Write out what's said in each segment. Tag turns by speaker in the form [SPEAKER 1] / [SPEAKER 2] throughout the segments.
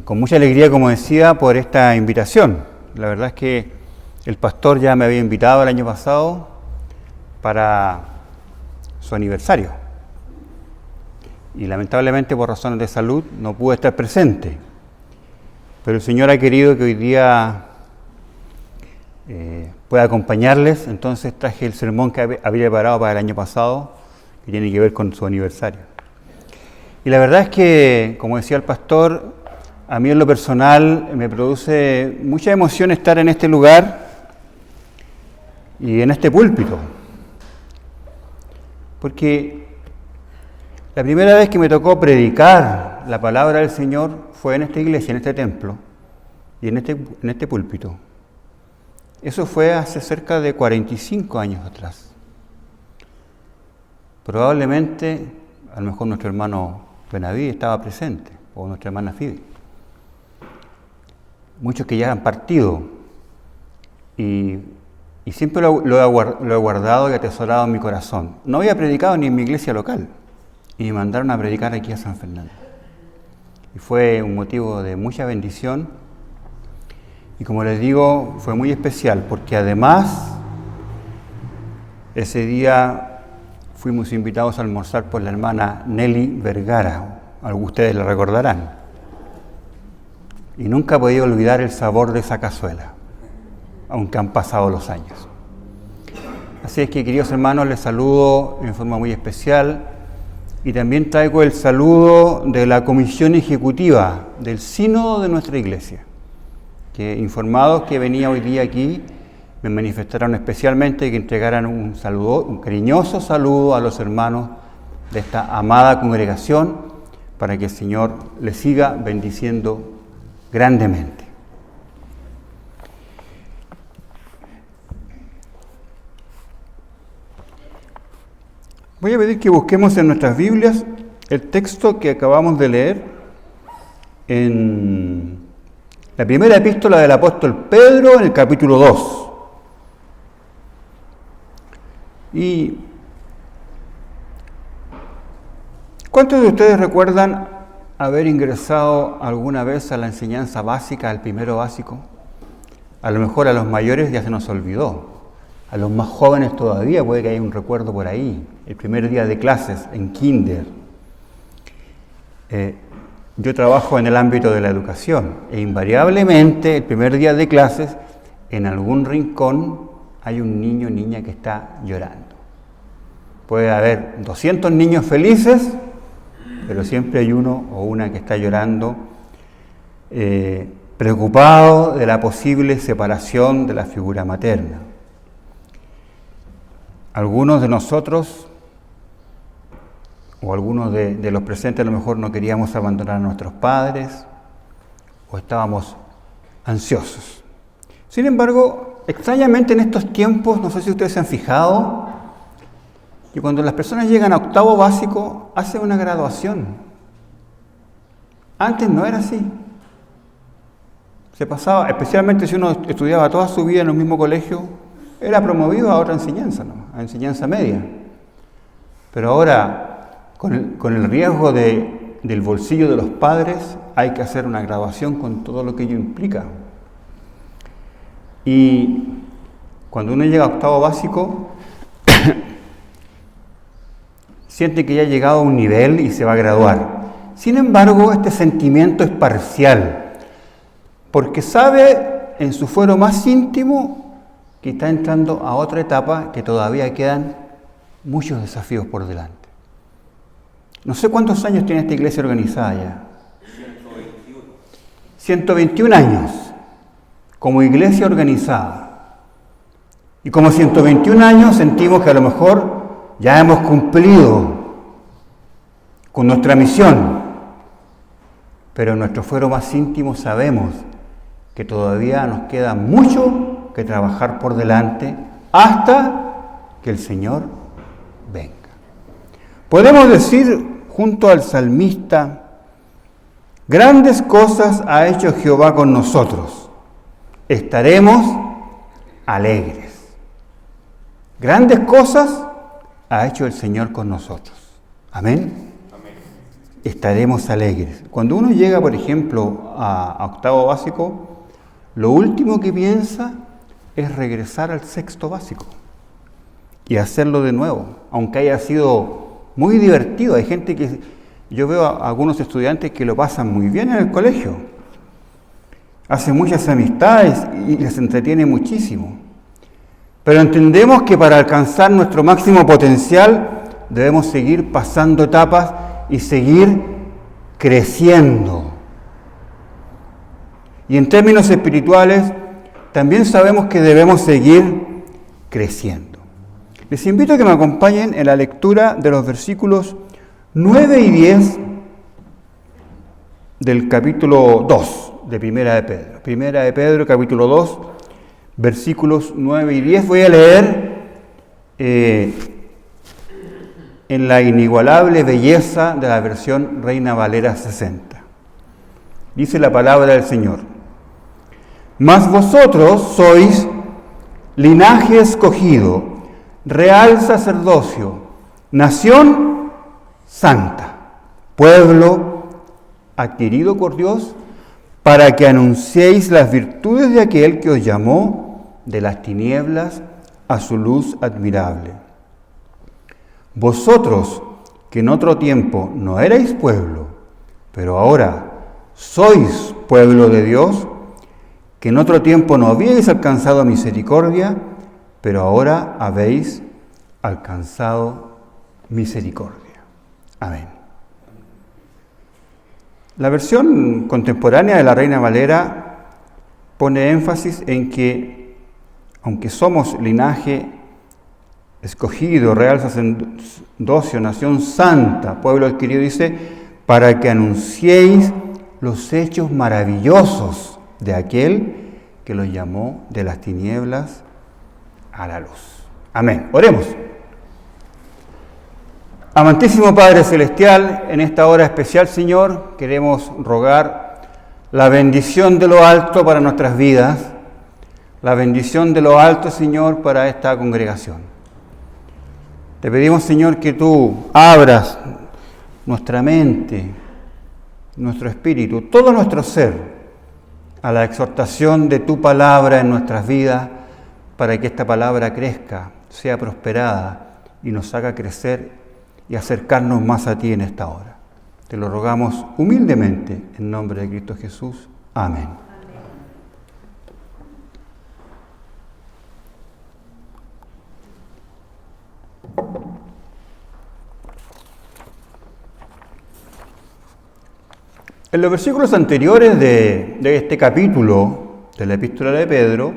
[SPEAKER 1] Con mucha alegría, como decía, por esta invitación. La verdad es que el pastor ya me había invitado el año pasado para su aniversario. Y lamentablemente por razones de salud no pude estar presente. Pero el Señor ha querido que hoy día pueda acompañarles, entonces traje el sermón que había preparado para el año pasado, que tiene que ver con su aniversario. Y la verdad es que, como decía el pastor, a mí en lo personal me produce mucha emoción estar en este lugar y en este púlpito. Porque la primera vez que me tocó predicar la palabra del Señor fue en esta iglesia, en este templo y en este púlpito. Eso fue hace cerca de 45 años atrás. Probablemente, a lo mejor nuestro hermano Benaví estaba presente, o nuestra hermana Phoebe. Muchos que ya han partido. Y siempre lo he guardado y atesorado en mi corazón. No había predicado ni en mi iglesia local. Y me mandaron a predicar aquí a San Fernando. Y fue un motivo de mucha bendición. Y como les digo, fue muy especial, porque además, ese día fuimos invitados a almorzar por la hermana Nelly Vergara. Algunos de ustedes la recordarán. Y nunca he podido olvidar el sabor de esa cazuela, aunque han pasado los años. Así es que, queridos hermanos, les saludo en forma muy especial y también traigo el saludo de la comisión ejecutiva del sínodo de nuestra iglesia, que informados que venía hoy día aquí, me manifestaron especialmente que entregaran un cariñoso saludo a los hermanos de esta amada congregación para que el Señor les siga bendiciendo grandemente. Voy a pedir que busquemos en nuestras Biblias el texto que acabamos de leer en la primera epístola del apóstol Pedro, en el capítulo 2. ¿Y cuántos de ustedes recuerdan haber ingresado alguna vez a la enseñanza básica, al primero básico? A lo mejor a los mayores ya se nos olvidó. A los más jóvenes todavía puede que haya un recuerdo por ahí. El primer día de clases en kinder. Yo trabajo en el ámbito de la educación e invariablemente el primer día de clases en algún rincón hay un niño o niña que está llorando. Puede haber 200 niños felices, pero siempre hay uno o una que está llorando, preocupado de la posible separación de la figura materna. Algunos de nosotros, o algunos de los presentes, a lo mejor no queríamos abandonar a nuestros padres, o estábamos ansiosos. Sin embargo, extrañamente en estos tiempos, no sé si ustedes se han fijado, que cuando las personas llegan a octavo básico, hacen una graduación. Antes no era así. Se pasaba, especialmente si uno estudiaba toda su vida en el mismo colegio, era promovido a otra enseñanza, ¿no? A enseñanza media. Pero ahora, con el riesgo del bolsillo de los padres, hay que hacer una graduación con todo lo que ello implica. Y cuando uno llega a octavo básico, siente que ya ha llegado a un nivel y se va a graduar. Sin embargo, este sentimiento es parcial, porque sabe en su fuero más íntimo que está entrando a otra etapa que todavía quedan muchos desafíos por delante. No sé cuántos años tiene esta iglesia organizada ya. 121 años como iglesia organizada. Y como 121 años sentimos que a lo mejor ya hemos cumplido con nuestra misión, pero en nuestro fuero más íntimo sabemos que todavía nos queda mucho que trabajar por delante hasta que el Señor venga. Podemos decir junto al salmista: grandes cosas ha hecho Jehová con nosotros, estaremos alegres. Grandes cosas ha hecho el Señor con nosotros. Amén. estaremos alegres. Cuando uno llega, por ejemplo, a octavo básico, lo último que piensa es regresar al sexto básico y hacerlo de nuevo, aunque haya sido muy divertido. Hay gente que, yo veo a algunos estudiantes que lo pasan muy bien en el colegio, hacen muchas amistades y les entretiene muchísimo. Pero entendemos que para alcanzar nuestro máximo potencial debemos seguir pasando etapas y seguir creciendo. Y en términos espirituales, también sabemos que debemos seguir creciendo. Les invito a que me acompañen en la lectura de los versículos 9 y 10 del capítulo 2 de Primera de Pedro. Primera de Pedro, capítulo 2, versículos 9 y 10. Voy a leer en la inigualable belleza de la versión Reina Valera 60. Dice la palabra del Señor: Mas vosotros sois linaje escogido, real sacerdocio, nación santa, pueblo adquirido por Dios, para que anunciéis las virtudes de aquel que os llamó de las tinieblas a su luz admirable. Vosotros, que en otro tiempo no erais pueblo, pero ahora sois pueblo de Dios, que en otro tiempo no habíais alcanzado misericordia, pero ahora habéis alcanzado misericordia. Amén. La versión contemporánea de la Reina Valera pone énfasis en que, aunque somos linaje escogido, real sacerdocio, nación santa, pueblo adquirido, dice, para que anunciéis los hechos maravillosos de aquel que los llamó de las tinieblas a la luz. Amén. Oremos. Amantísimo Padre Celestial, en esta hora especial, Señor, queremos rogar la bendición de lo alto para nuestras vidas, la bendición de lo alto, Señor, para esta congregación. Te pedimos, Señor, que tú abras nuestra mente, nuestro espíritu, todo nuestro ser, a la exhortación de tu palabra en nuestras vidas, para que esta palabra crezca, sea prosperada y nos haga crecer y acercarnos más a ti en esta hora. Te lo rogamos humildemente en nombre de Cristo Jesús. Amén. En los versículos anteriores de este capítulo de la Epístola de Pedro,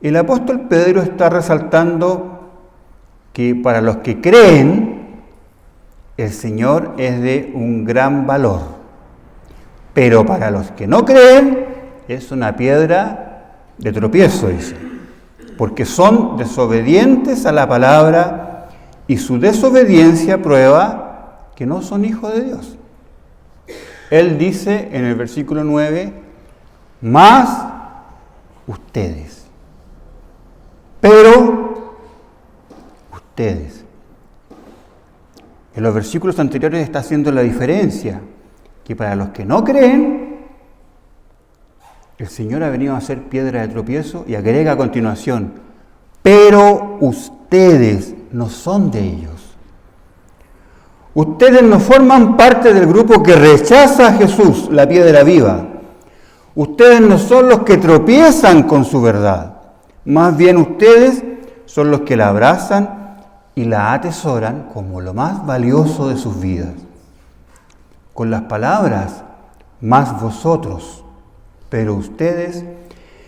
[SPEAKER 1] el apóstol Pedro está resaltando que para los que creen, el Señor es de un gran valor, pero para los que no creen, es una piedra de tropiezo, dice, porque son desobedientes a la palabra y su desobediencia prueba que no son hijos de Dios. Él dice en el versículo 9, más ustedes, pero ustedes. En los versículos anteriores está haciendo la diferencia, que para los que no creen, el Señor ha venido a ser piedra de tropiezo y agrega a continuación, pero ustedes no son de ellos. Ustedes no forman parte del grupo que rechaza a Jesús, la piedra viva. Ustedes no son los que tropiezan con su verdad. Más bien ustedes son los que la abrazan y la atesoran como lo más valioso de sus vidas. Con las palabras, más vosotros, pero ustedes,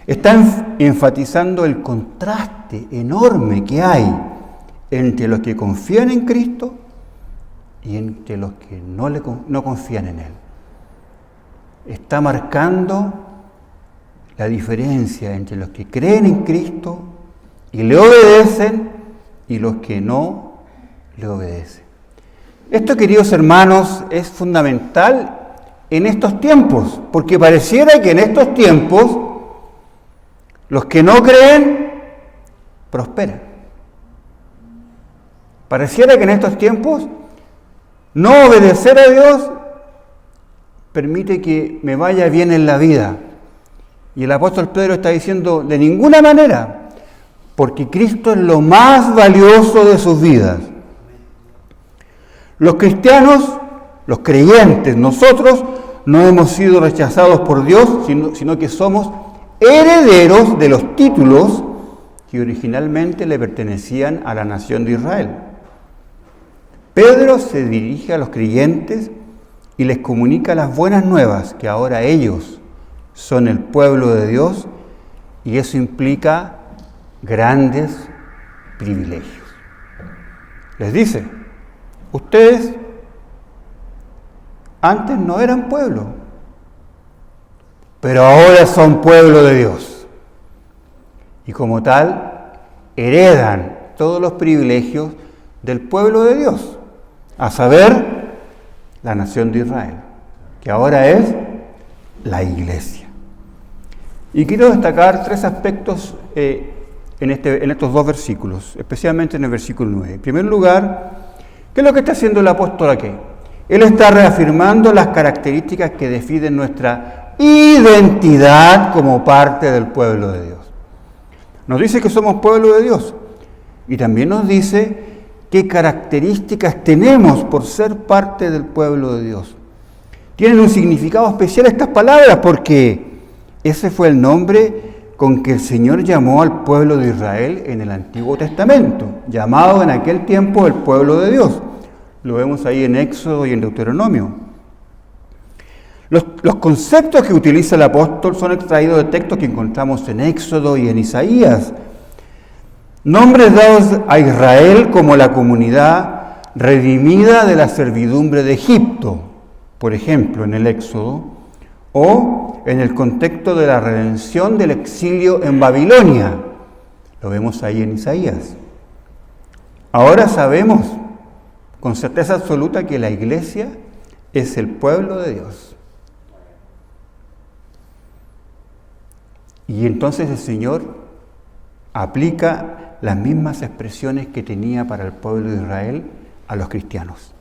[SPEAKER 1] están enfatizando el contraste enorme que hay entre los que confían en Cristo y entre los que no confían en Él. Está marcando la diferencia entre los que creen en Cristo y le obedecen y los que no le obedecen. Esto, queridos hermanos, es fundamental en estos tiempos, porque pareciera que en estos tiempos los que no creen prosperan. Pareciera que en estos tiempos No obedecer a Dios permite que me vaya bien en la vida. Y el apóstol Pedro está diciendo, de ninguna manera, porque Cristo es lo más valioso de sus vidas. Los cristianos, los creyentes, nosotros no hemos sido rechazados por Dios, sino que somos herederos de los títulos que originalmente le pertenecían a la nación de Israel. Pedro se dirige a los creyentes y les comunica las buenas nuevas, que ahora ellos son el pueblo de Dios, y eso implica grandes privilegios. Les dice, ustedes antes no eran pueblo, pero ahora son pueblo de Dios. Y como tal, heredan todos los privilegios del pueblo de Dios, a saber, la nación de Israel, que ahora es la iglesia. Y quiero destacar tres aspectos en estos dos versículos, especialmente en el versículo 9. En primer lugar, ¿qué es lo que está haciendo el apóstol aquí? Él está reafirmando las características que definen nuestra identidad como parte del pueblo de Dios. Nos dice que somos pueblo de Dios y también nos dice qué características tenemos por ser parte del pueblo de Dios. Tienen un significado especial estas palabras porque ese fue el nombre con que el Señor llamó al pueblo de Israel en el Antiguo Testamento, llamado en aquel tiempo el pueblo de Dios. Lo vemos ahí en Éxodo y en Deuteronomio. Los conceptos que utiliza el apóstol son extraídos de textos que encontramos en Éxodo y en Isaías. Nombres dados a Israel como la comunidad redimida de la servidumbre de Egipto, por ejemplo, en el Éxodo, o en el contexto de la redención del exilio en Babilonia. Lo vemos ahí en Isaías. Ahora sabemos con certeza absoluta que la iglesia es el pueblo de Dios. Y entonces el Señor aplica las mismas expresiones que tenía para el pueblo de Israel a los cristianos.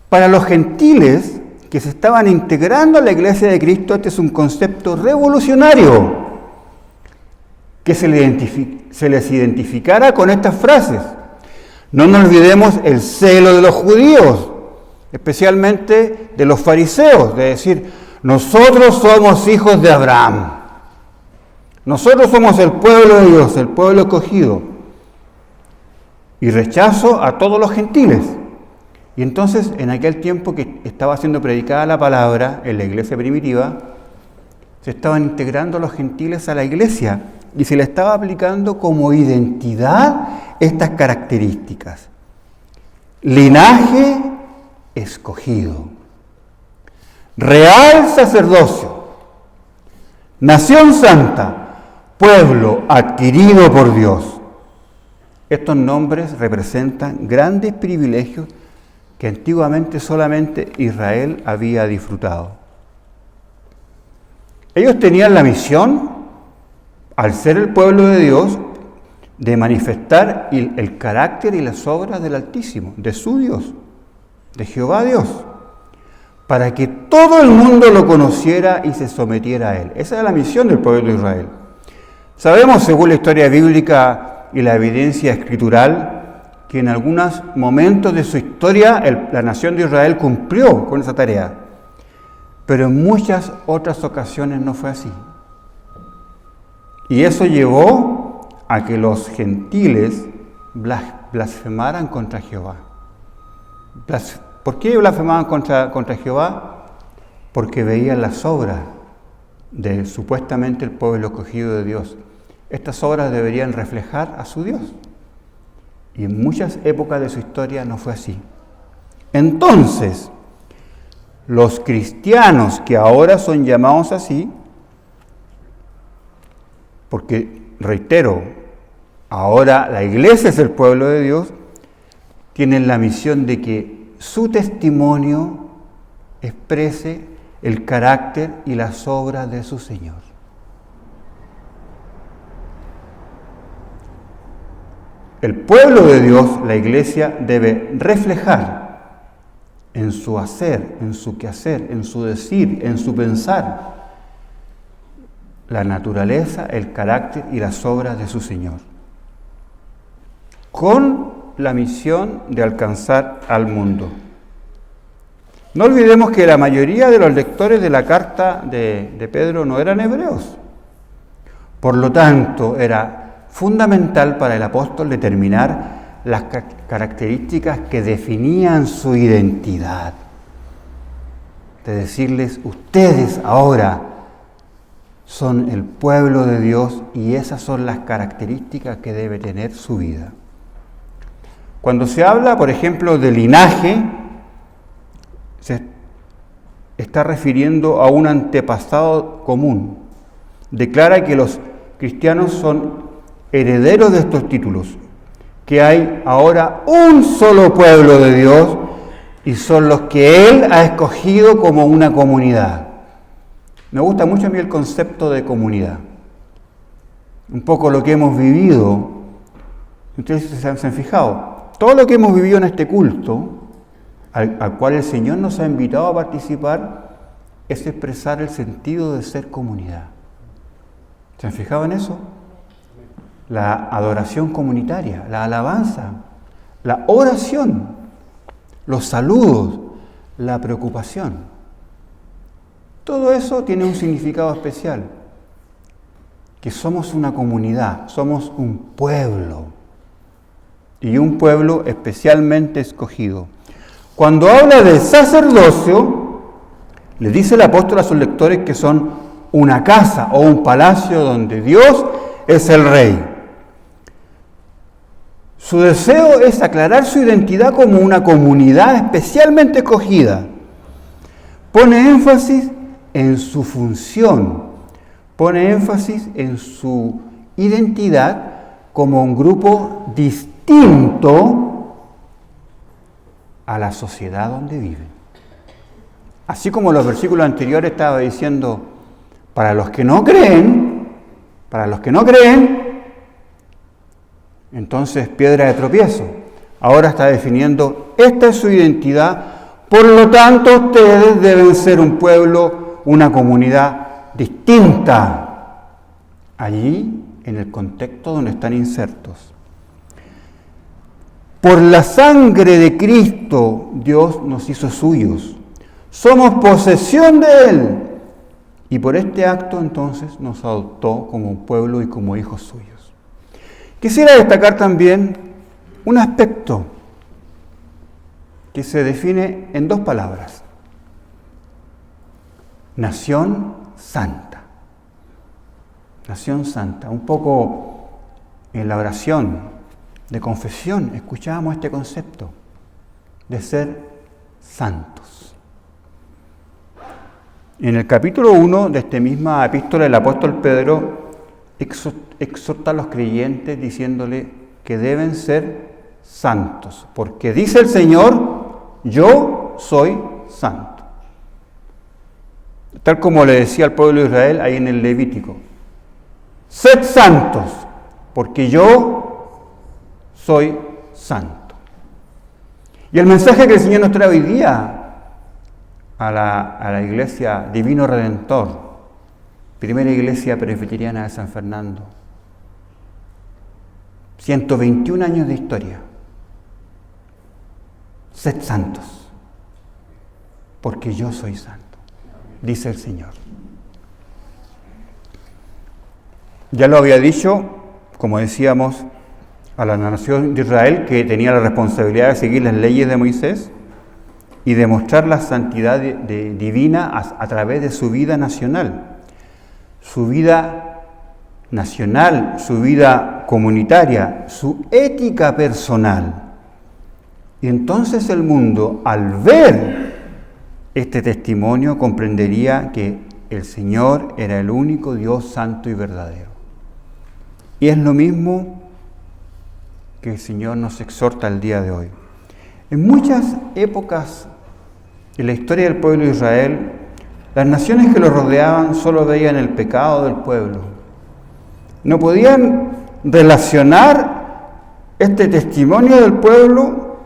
[SPEAKER 1] Para los gentiles que se estaban integrando a la iglesia de Cristo, este es un concepto revolucionario que se les identificara con estas frases. No nos olvidemos el celo de los judíos, especialmente de los fariseos, de decir, nosotros somos hijos de Abraham, nosotros somos el pueblo de Dios, el pueblo escogido, y rechazo a todos los gentiles. Y entonces, en aquel tiempo que estaba siendo predicada la palabra en la iglesia primitiva, se estaban integrando los gentiles a la iglesia y se le estaba aplicando como identidad estas características. Linaje escogido, real sacerdocio, nación santa, pueblo adquirido por Dios. Estos nombres representan grandes privilegios que antiguamente solamente Israel había disfrutado. Ellos tenían la misión, al ser el pueblo de Dios, de manifestar el carácter y las obras del Altísimo, de su Dios, de Jehová Dios, para que todo el mundo lo conociera y se sometiera a Él. Esa era la misión del pueblo de Israel. Sabemos, según la historia bíblica y la evidencia escritural, que en algunos momentos de su historia la nación de Israel cumplió con esa tarea, pero en muchas otras ocasiones no fue así. Y eso llevó a que los gentiles blasfemaran contra Jehová. ¿Por qué blasfemaban contra Jehová? Porque veían las obras de supuestamente el pueblo escogido de Dios. Estas obras deberían reflejar a su Dios. Y en muchas épocas de su historia no fue así. Entonces, los cristianos que ahora son llamados así, porque, reitero, ahora la iglesia es el pueblo de Dios, tienen la misión de que su testimonio exprese el carácter y las obras de su Señor. El pueblo de Dios, la iglesia, debe reflejar en su hacer, en su quehacer, en su decir, en su pensar, la naturaleza, el carácter y las obras de su Señor, con la misión de alcanzar al mundo. No olvidemos que la mayoría de los lectores de la carta de Pedro no eran hebreos. Por lo tanto, era fundamental para el apóstol determinar las características que definían su identidad. De decirles, ustedes ahora son el pueblo de Dios y esas son las características que debe tener su vida. Cuando se habla, por ejemplo, de linaje, se está refiriendo a un antepasado común. Declara que los cristianos son herederos de estos títulos, que hay ahora un solo pueblo de Dios y son los que Él ha escogido como una comunidad. Me gusta mucho a mí el concepto de comunidad. Un poco lo que hemos vivido, ustedes se han fijado, todo lo que hemos vivido en este culto, al cual el Señor nos ha invitado a participar, es expresar el sentido de ser comunidad. ¿Se han fijado en eso? La adoración comunitaria, la alabanza, la oración, los saludos, la preocupación. Todo eso tiene un significado especial, que somos una comunidad, somos un pueblo, y un pueblo especialmente escogido. Cuando habla del sacerdocio, le dice el apóstol a sus lectores que son una casa o un palacio donde Dios es el rey. Su deseo es aclarar su identidad como una comunidad especialmente escogida. Pone énfasis en su función, pone énfasis en su identidad como un grupo distinto a la sociedad donde viven. Así como los versículos anteriores estaba diciendo, para los que no creen, entonces piedra de tropiezo. Ahora está definiendo, esta es su identidad, por lo tanto ustedes deben ser un pueblo, una comunidad distinta, allí en el contexto donde están insertos. Por la sangre de Cristo, Dios nos hizo suyos. Somos posesión de Él. Y por este acto, entonces, nos adoptó como un pueblo y como hijos suyos. Quisiera destacar también un aspecto que se define en dos palabras. Nación santa. Nación santa. Un poco en la oración de confesión escuchábamos este concepto de ser santos. En el capítulo 1 de esta misma epístola, el apóstol Pedro exhorta a los creyentes diciéndole que deben ser santos, porque dice el Señor, yo soy santo. Tal como le decía al pueblo de Israel ahí en el Levítico, sed santos, porque yo soy santo. Y el mensaje que el Señor nos trae hoy día a la iglesia Divino Redentor, primera iglesia presbiteriana de San Fernando, 121 años de historia. Sed santos, porque yo soy santo, dice el Señor. Ya lo había dicho, como decíamos, a la nación de Israel, que tenía la responsabilidad de seguir las leyes de Moisés y demostrar la santidad divina a través de su vida nacional. Su vida nacional, su vida comunitaria, su ética personal. Y entonces el mundo, al ver este testimonio, comprendería que el Señor era el único Dios santo y verdadero. Y es lo mismo que el Señor nos exhorta el día de hoy. En muchas épocas en la historia del pueblo de Israel, las naciones que lo rodeaban solo veían el pecado del pueblo. No podían relacionar este testimonio del pueblo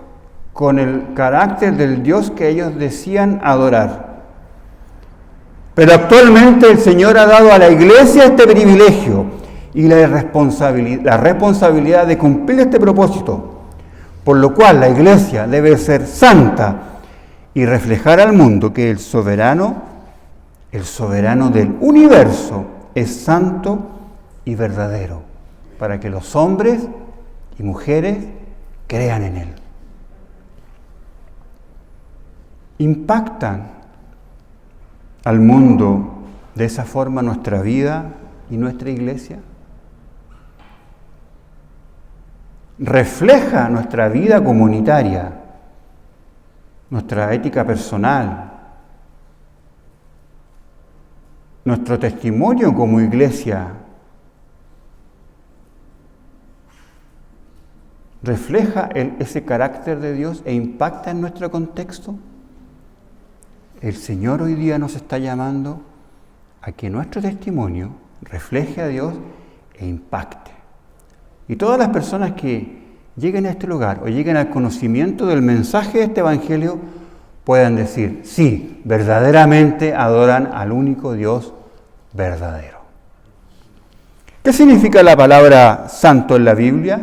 [SPEAKER 1] con el carácter del Dios que ellos decían adorar. Pero actualmente el Señor ha dado a la iglesia este privilegio y la responsabilidad de cumplir este propósito, por lo cual la iglesia debe ser santa y reflejar al mundo que el soberano del universo, es santo y verdadero, para que los hombres y mujeres crean en Él. ¿Impactan al mundo de esa forma nuestra vida y nuestra iglesia? ¿Refleja nuestra vida comunitaria, nuestra ética personal, nuestro testimonio como iglesia? ¿Refleja ese carácter de Dios e impacta en nuestro contexto? El Señor hoy día nos está llamando a que nuestro testimonio refleje a Dios e impacte. Y todas las personas que lleguen a este lugar o lleguen al conocimiento del mensaje de este Evangelio puedan decir, sí, verdaderamente adoran al único Dios verdadero. ¿Qué significa la palabra santo en la Biblia?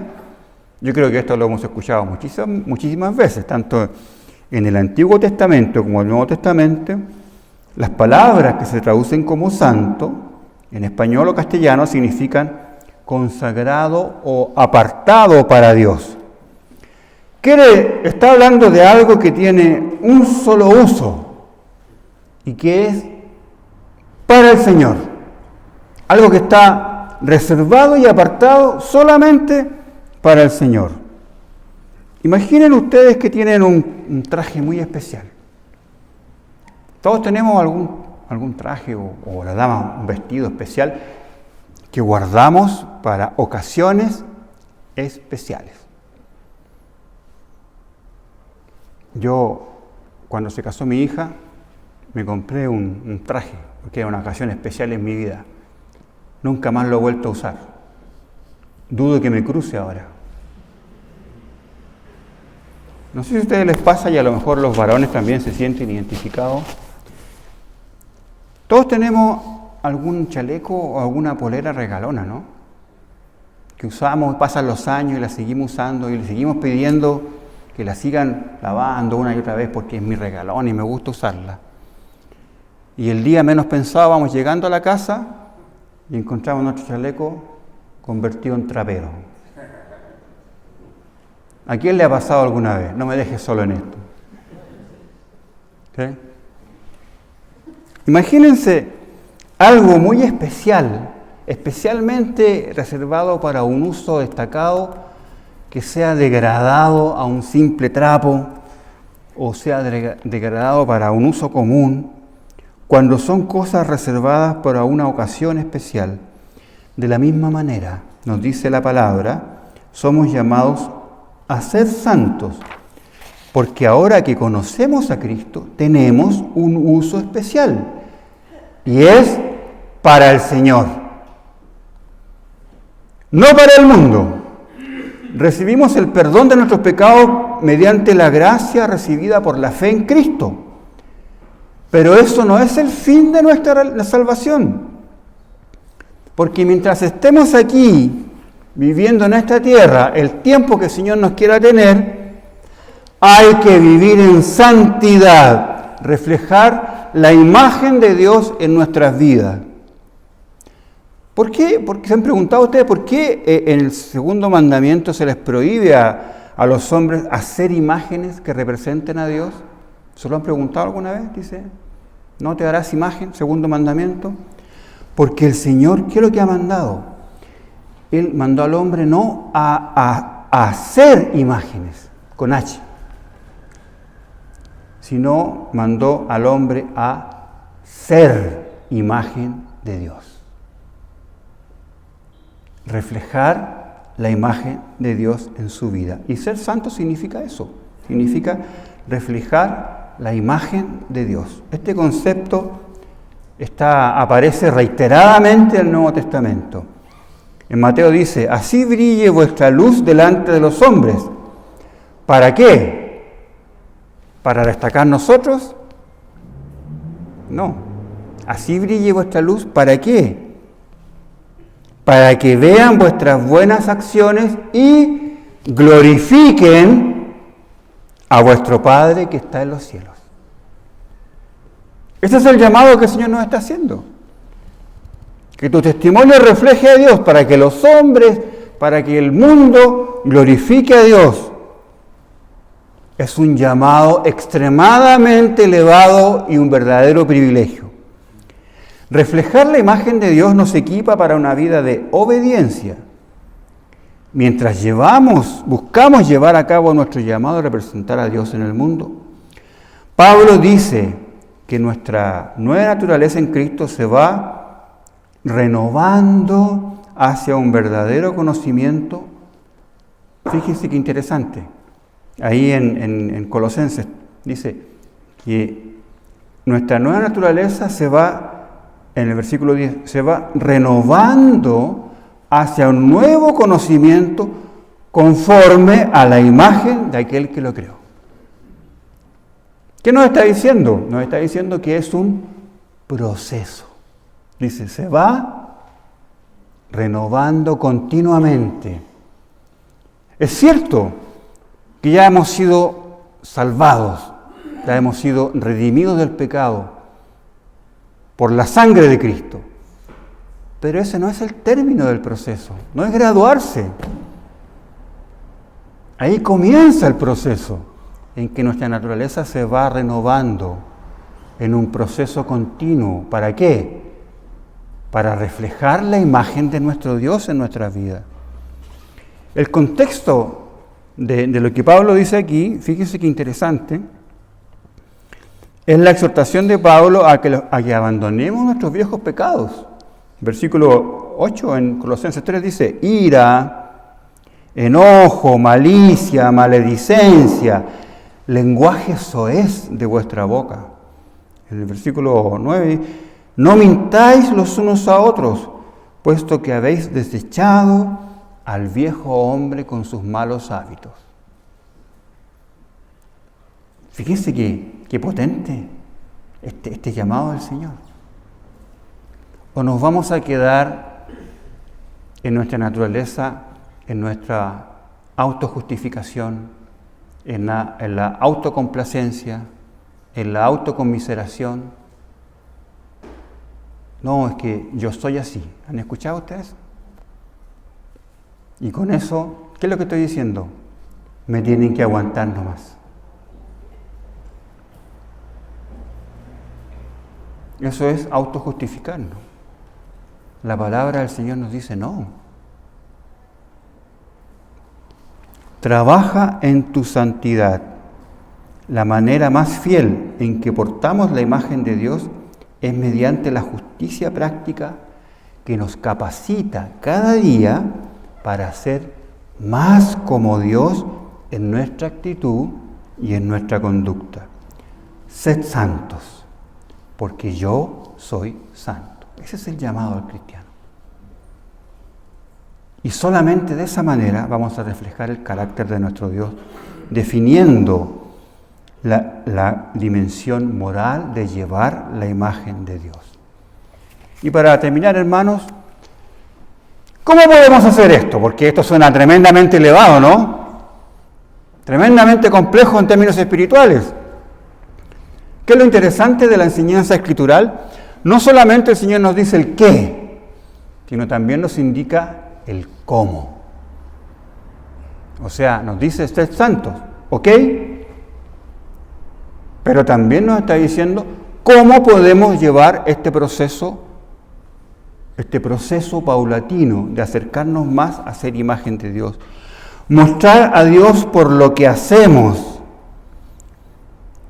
[SPEAKER 1] Yo creo que esto lo hemos escuchado muchísimas veces, tanto en el Antiguo Testamento como en el Nuevo Testamento. Las palabras que se traducen como santo, en español o castellano, significan consagrado o apartado para Dios. Está hablando de algo que tiene un solo uso y que es para el Señor. Algo que está reservado y apartado solamente para el Señor. Imaginen ustedes que tienen un traje muy especial. Todos tenemos algún traje o la dama un vestido especial que guardamos para ocasiones especiales. Yo, cuando se casó mi hija, me compré un traje, porque era una ocasión especial en mi vida. Nunca más lo he vuelto a usar. Dudo que me cruce ahora. No sé si a ustedes les pasa, y a lo mejor los varones también se sienten identificados. Todos tenemos algún chaleco o alguna polera regalona, ¿no? Que usamos, pasan los años y la seguimos usando y le seguimos pidiendo que la sigan lavando una y otra vez porque es mi regalón y me gusta usarla. Y el día menos pensado vamos llegando a la casa y encontramos nuestro chaleco convertido en trapero. ¿A quién le ha pasado alguna vez? No me dejes solo en esto. ¿Sí? Imagínense algo muy especial, especialmente reservado para un uso destacado, que sea degradado a un simple trapo o sea degradado para un uso común, cuando son cosas reservadas para una ocasión especial. De la misma manera, nos dice la palabra, somos llamados a ser santos, porque ahora que conocemos a Cristo, tenemos un uso especial, y es para el Señor, no para el mundo. Recibimos el perdón de nuestros pecados mediante la gracia recibida por la fe en Cristo, pero eso no es el fin de nuestra salvación, porque mientras estemos aquí, viviendo en esta tierra, el tiempo que el Señor nos quiera tener, hay que vivir en santidad, reflejar la imagen de Dios en nuestras vidas. ¿Por qué? Porque se han preguntado ustedes, ¿por qué en el segundo mandamiento se les prohíbe a los hombres hacer imágenes que representen a Dios? ¿Se lo han preguntado alguna vez? Dice, no te harás imagen, segundo mandamiento. Porque el Señor, ¿qué es lo que ha mandado? Él mandó al hombre no a hacer imágenes, con H, sino mandó al hombre a ser imagen de Dios. Reflejar la imagen de Dios en su vida. Y ser santo significa eso, significa reflejar la imagen de Dios. Este concepto aparece reiteradamente en el Nuevo Testamento. En Mateo dice, así brille vuestra luz delante de los hombres. ¿Para qué? ¿Para destacar nosotros? No. Así brille vuestra luz, ¿para qué? Para que vean vuestras buenas acciones y glorifiquen a vuestro Padre que está en los cielos. Ese es el llamado que el Señor nos está haciendo. Que tu testimonio refleje a Dios para que los hombres, para que el mundo glorifique a Dios. Es un llamado extremadamente elevado y un verdadero privilegio. Reflejar la imagen de Dios nos equipa para una vida de obediencia. Mientras buscamos llevar a cabo nuestro llamado a representar a Dios en el mundo. Pablo dice que nuestra nueva naturaleza en Cristo se va renovando hacia un verdadero conocimiento. Fíjense qué interesante. Ahí en Colosenses dice que nuestra nueva naturaleza se va, en el versículo 10, se va renovando hacia un nuevo conocimiento conforme a la imagen de aquel que lo creó. ¿Qué nos está diciendo? Nos está diciendo que es un proceso. Dice, se va renovando continuamente. Es cierto que ya hemos sido salvados, ya hemos sido redimidos del pecado por la sangre de Cristo. Pero ese no es el término del proceso, no es graduarse. Ahí comienza el proceso en que nuestra naturaleza se va renovando en un proceso continuo. ¿Para qué? Para reflejar la imagen de nuestro Dios en nuestra vida. El contexto de lo que Pablo dice aquí, fíjense qué interesante, es la exhortación de Pablo a que abandonemos nuestros viejos pecados. Versículo 8 en Colosenses 3 dice, ira, enojo, malicia, maledicencia, lenguaje soez de vuestra boca. En el versículo 9, no mintáis los unos a otros, puesto que habéis desechado al viejo hombre con sus malos hábitos. Fíjense qué potente este llamado del Señor. ¿O nos vamos a quedar en nuestra naturaleza, en nuestra autojustificación, en la autocomplacencia, en la autoconmiseración? No, es que yo soy así. ¿Han escuchado ustedes? Y con eso, ¿qué es lo que estoy diciendo? Me tienen que aguantar nomás. Eso es autojustificarnos. La palabra del Señor nos dice no. Trabaja en tu santidad. La manera más fiel en que portamos la imagen de Dios es mediante la justicia práctica que nos capacita cada día para ser más como Dios en nuestra actitud y en nuestra conducta. Sed santos, porque yo soy santo. Ese es el llamado al cristiano. Y solamente de esa manera vamos a reflejar el carácter de nuestro Dios, definiendo la dimensión moral de llevar la imagen de Dios. Y para terminar, hermanos, ¿cómo podemos hacer esto? Porque esto suena tremendamente elevado, ¿no? Tremendamente complejo en términos espirituales. ¿Qué es lo interesante de la enseñanza escritural? No solamente el Señor nos dice el qué, sino también nos indica el cómo. O sea, nos dice sed santos, ¿ok? Pero también nos está diciendo cómo podemos llevar este proceso paulatino de acercarnos más a ser imagen de Dios. Mostrar a Dios por lo que hacemos.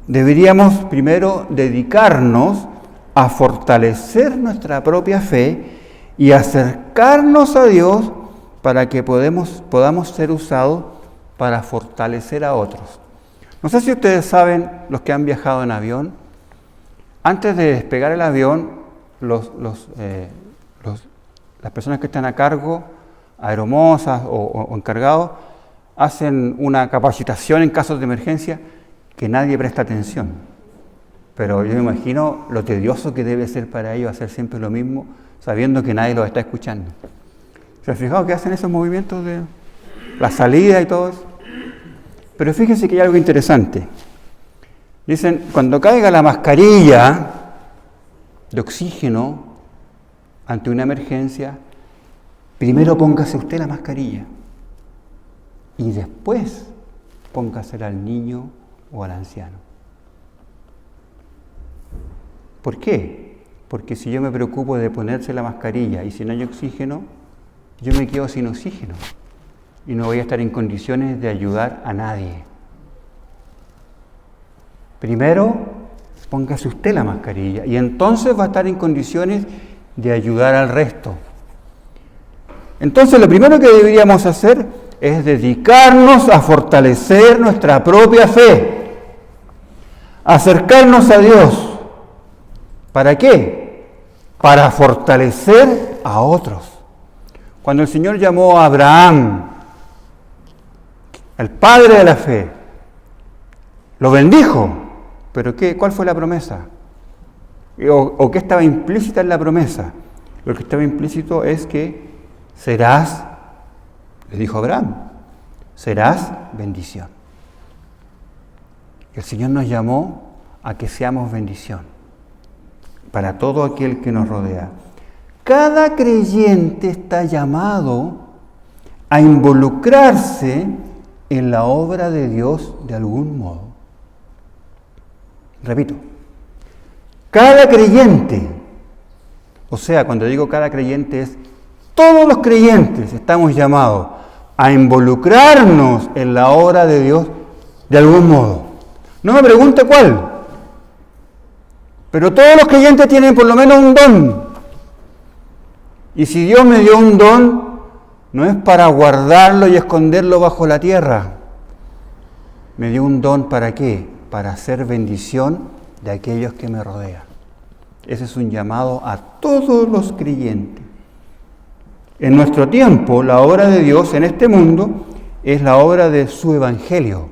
[SPEAKER 1] Deberíamos primero dedicarnos a fortalecer nuestra propia fe y acercarnos a Dios para que podamos ser usados para fortalecer a otros. No sé si ustedes saben, los que han viajado en avión, antes de despegar el avión, las personas que están a cargo, aeromosas o encargados, hacen una capacitación en casos de emergencia que nadie presta atención. Pero yo me imagino lo tedioso que debe ser para ellos hacer siempre lo mismo, sabiendo que nadie los está escuchando. ¿Se han fijado que hacen esos movimientos de la salida y todo eso? Pero fíjense que hay algo interesante. Dicen, cuando caiga la mascarilla de oxígeno ante una emergencia, primero póngase usted la mascarilla y después póngasela al niño o al anciano. ¿Por qué? Porque si yo me preocupo de ponerse la mascarilla y si no hay oxígeno, yo me quedo sin oxígeno y no voy a estar en condiciones de ayudar a nadie. Primero, póngase usted la mascarilla y entonces va a estar en condiciones de ayudar al resto. Entonces, lo primero que deberíamos hacer es dedicarnos a fortalecer nuestra propia fe, acercarnos a Dios. ¿Para qué? Para fortalecer a otros. Cuando el Señor llamó a Abraham, el padre de la fe, lo bendijo. ¿Pero qué? ¿Cuál fue la promesa? ¿O qué estaba implícita en la promesa? Lo que estaba implícito es que serás, le dijo Abraham, serás bendición. El Señor nos llamó a que seamos bendición para todo aquel que nos rodea. Cada creyente está llamado a involucrarse en la obra de Dios de algún modo. Repito, cada creyente, o sea, cuando digo cada creyente es todos los creyentes estamos llamados a involucrarnos en la obra de Dios de algún modo. No me pregunte cuál, pero todos los creyentes tienen por lo menos un don. Y si Dios me dio un don, no es para guardarlo y esconderlo bajo la tierra. Me dio un don ¿para qué? Para hacer bendición de aquellos que me rodean. Ese es un llamado a todos los creyentes. En nuestro tiempo, la obra de Dios en este mundo es la obra de su Evangelio,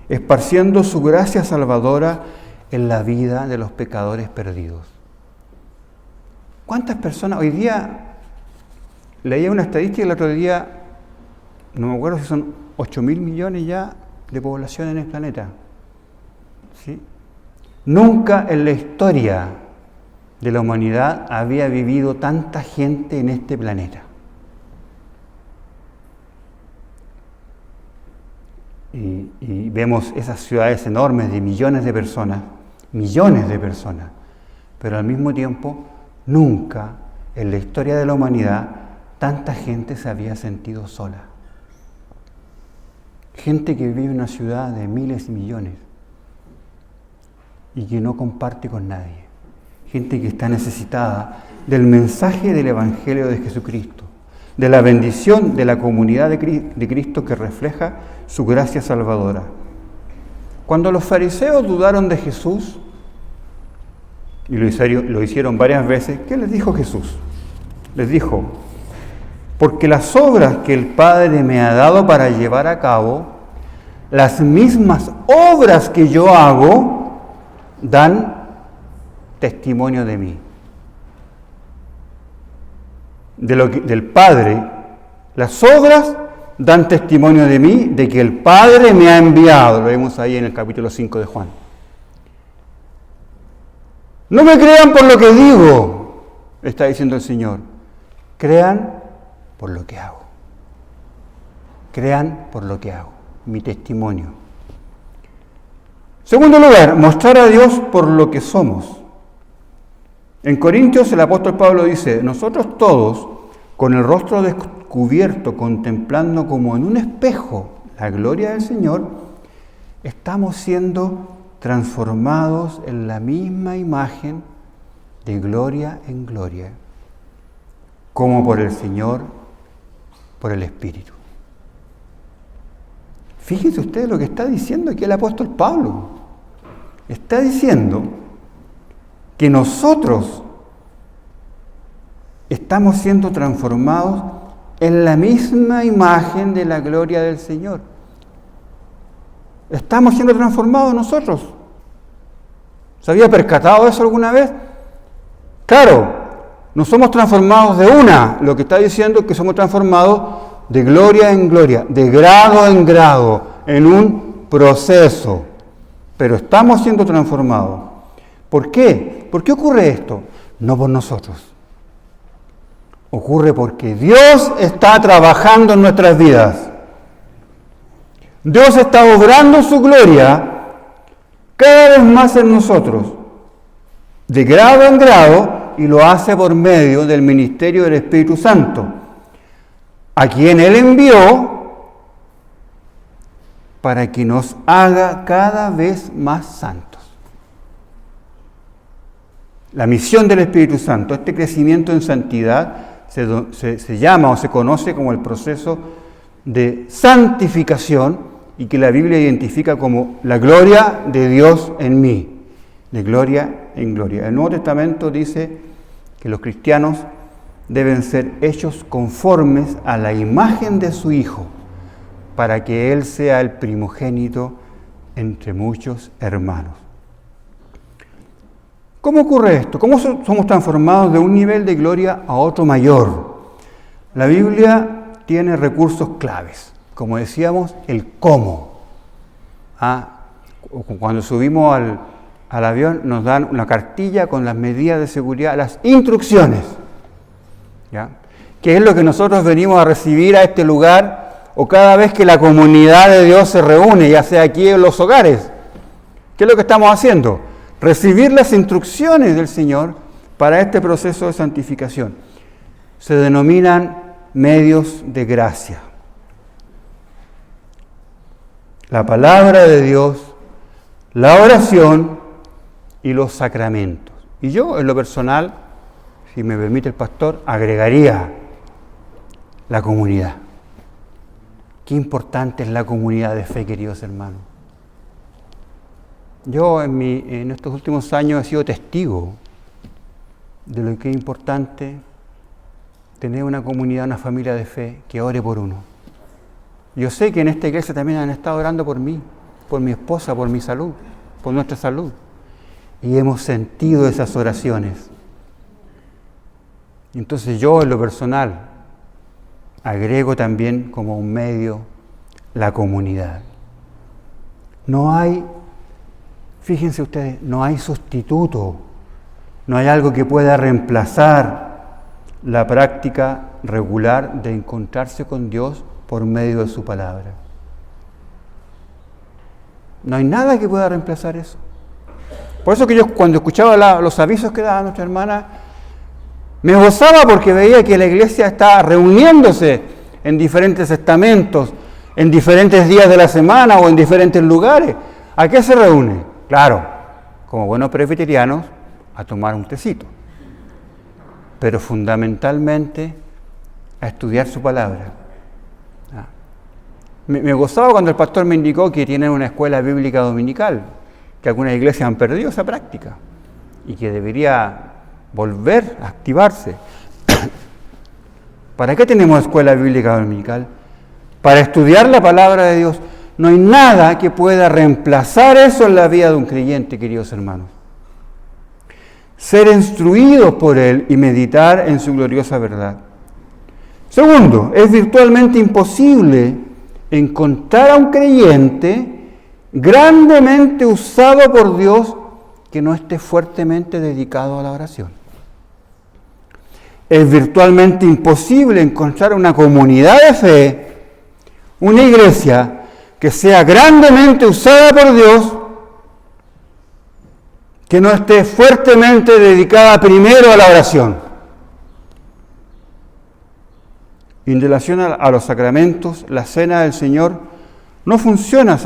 [SPEAKER 1] esparciendo su gracia salvadora en la vida de los pecadores perdidos. ¿Cuántas personas hoy día? Leía una estadística el otro día, no me acuerdo si son 8.000 millones ya de población en el planeta. ¿Sí? Nunca en la historia de la humanidad había vivido tanta gente en este planeta. Y vemos esas ciudades enormes de millones de personas, pero al mismo tiempo nunca en la historia de la humanidad tanta gente se había sentido sola. Gente que vive en una ciudad de miles y millones y que no comparte con nadie. Gente que está necesitada del mensaje del Evangelio de Jesucristo, de la bendición de la comunidad de Cristo que refleja su gracia salvadora. Cuando los fariseos dudaron de Jesús, y lo hicieron varias veces, ¿qué les dijo Jesús? Les dijo, porque las obras que el Padre me ha dado para llevar a cabo, las mismas obras que yo hago, dan testimonio de mí. Del Padre, las obras dan testimonio de mí, de que el Padre me ha enviado. Lo vemos ahí en el capítulo 5 de Juan. No me crean por lo que digo, está diciendo el Señor. Crean por lo que hago. Crean por lo que hago, mi testimonio. Segundo lugar, mostrar a Dios por lo que somos. En Corintios el apóstol Pablo dice, nosotros todos, con el rostro descubierto, contemplando como en un espejo la gloria del Señor, estamos siendo transformados en la misma imagen de gloria en gloria, como por el Señor, por el Espíritu. Fíjense ustedes lo que está diciendo aquí el apóstol Pablo. Está diciendo que nosotros estamos siendo transformados en la misma imagen de la gloria del Señor. Estamos siendo transformados nosotros. ¿Se había percatado de eso alguna vez? Claro, no somos transformados de una. Lo que está diciendo es que somos transformados de gloria en gloria, de grado en grado, en un proceso. Pero estamos siendo transformados. ¿Por qué? ¿Por qué ocurre esto? No por nosotros. Ocurre porque Dios está trabajando en nuestras vidas. Dios está obrando su gloria cada vez más en nosotros, de grado en grado, y lo hace por medio del ministerio del Espíritu Santo, a quien Él envió para que nos haga cada vez más santos. La misión del Espíritu Santo, este crecimiento en santidad, se llama o se conoce como el proceso de santificación, y que la Biblia identifica como la gloria de Dios en mí, de gloria en gloria. El Nuevo Testamento dice que los cristianos deben ser hechos conformes a la imagen de su Hijo, para que Él sea el primogénito entre muchos hermanos. ¿Cómo ocurre esto? ¿Cómo somos transformados de un nivel de gloria a otro mayor? La Biblia tiene recursos claves. Como decíamos, el cómo. Cuando subimos al avión nos dan una cartilla con las medidas de seguridad, las instrucciones. ¿Ya? ¿Qué es lo que nosotros venimos a recibir a este lugar o cada vez que la comunidad de Dios se reúne, ya sea aquí en los hogares? ¿Qué es lo que estamos haciendo? Recibir las instrucciones del Señor para este proceso de santificación. Se denominan medios de gracia. La palabra de Dios, la oración y los sacramentos. Y yo, en lo personal, si me permite el pastor, agregaría la comunidad. Qué importante es la comunidad de fe, queridos hermanos. Yo en estos últimos años he sido testigo de lo que es importante tener una comunidad, una familia de fe que ore por uno. Yo sé que en esta iglesia también han estado orando por mí, por mi esposa, por mi salud, por nuestra salud. Y hemos sentido esas oraciones. Entonces yo, en lo personal, agrego también como un medio la comunidad. No hay, fíjense ustedes, no hay sustituto, no hay algo que pueda reemplazar la práctica regular de encontrarse con Dios por medio de su palabra. No hay nada que pueda reemplazar eso. Por eso que yo cuando escuchaba los avisos que daba nuestra hermana, me gozaba porque veía que la iglesia está reuniéndose en diferentes estamentos, en diferentes días de la semana o en diferentes lugares. ¿A qué se reúne? Claro, como buenos presbiterianos, a tomar un tecito. Pero fundamentalmente a estudiar su palabra. Me gozaba cuando el pastor me indicó que tienen una escuela bíblica dominical, que algunas iglesias han perdido esa práctica y que debería volver a activarse. ¿Para qué tenemos escuela bíblica dominical? Para estudiar la palabra de Dios. No hay nada que pueda reemplazar eso en la vida de un creyente, queridos hermanos. Ser instruidos por Él y meditar en su gloriosa verdad. Segundo, es virtualmente imposible encontrar a un creyente grandemente usado por Dios que no esté fuertemente dedicado a la oración. Es virtualmente imposible encontrar una comunidad de fe, una iglesia que sea grandemente usada por Dios, que no esté fuertemente dedicada primero a la oración. En relación a los sacramentos, la cena del Señor no funciona,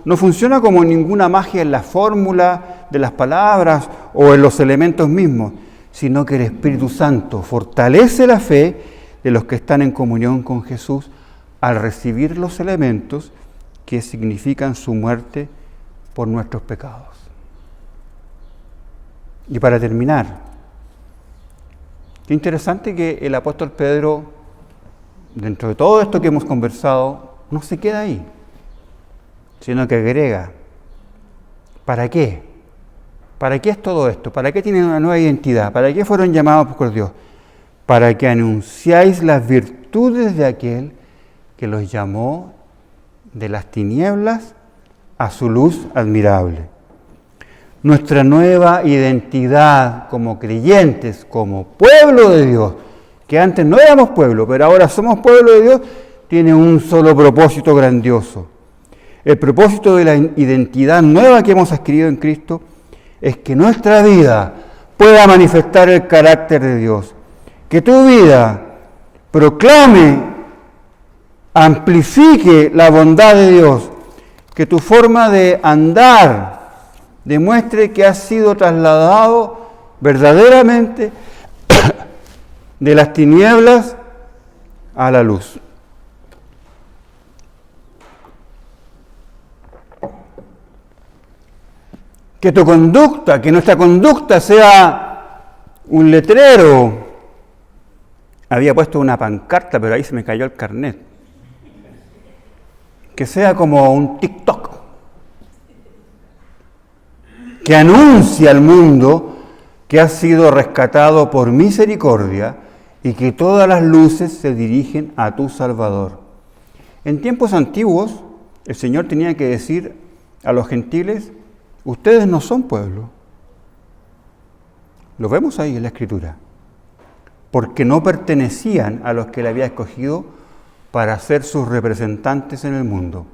[SPEAKER 1] no funciona como ninguna magia en la fórmula de las palabras o en los elementos mismos, sino que el Espíritu Santo fortalece la fe de los que están en comunión con Jesús al recibir los elementos que significan su muerte por nuestros pecados. Y para terminar, qué interesante que el apóstol Pedro, dentro de todo esto que hemos conversado, no se queda ahí. sino que agrega, ¿para qué? ¿Para qué es todo esto? ¿Para qué tienen una nueva identidad? ¿Para qué fueron llamados por Dios? Para que anunciáis las virtudes de aquel que los llamó de las tinieblas a su luz admirable. Nuestra nueva identidad como creyentes, como pueblo de Dios, que antes no éramos pueblo, pero ahora somos pueblo de Dios, tiene un solo propósito grandioso. El propósito de la identidad nueva que hemos adquirido en Cristo es que nuestra vida pueda manifestar el carácter de Dios. Que tu vida proclame, amplifique la bondad de Dios. Que tu forma de andar demuestre que has sido trasladado verdaderamente de las tinieblas a la luz. Que tu conducta, que nuestra conducta sea un letrero. Había puesto una pancarta, pero ahí se me cayó el carnet. Que sea como un TikTok. Que anuncie al mundo que has sido rescatado por misericordia y que todas las luces se dirigen a tu Salvador. En tiempos antiguos, el Señor tenía que decir a los gentiles, ustedes no son pueblo. Lo vemos ahí en la Escritura. Porque no pertenecían a los que Él había escogido para ser sus representantes en el mundo.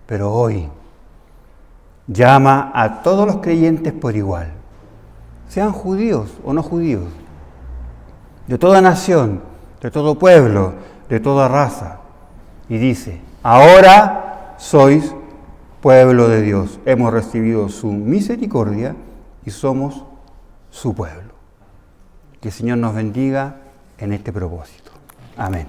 [SPEAKER 1] Pero hoy llama a todos los creyentes por igual, sean judíos o no judíos, de toda nación, de todo pueblo, de toda raza. Y dice, ahora sois pueblo de Dios. Hemos recibido su misericordia y somos su pueblo. Que el Señor nos bendiga en este propósito. Amén.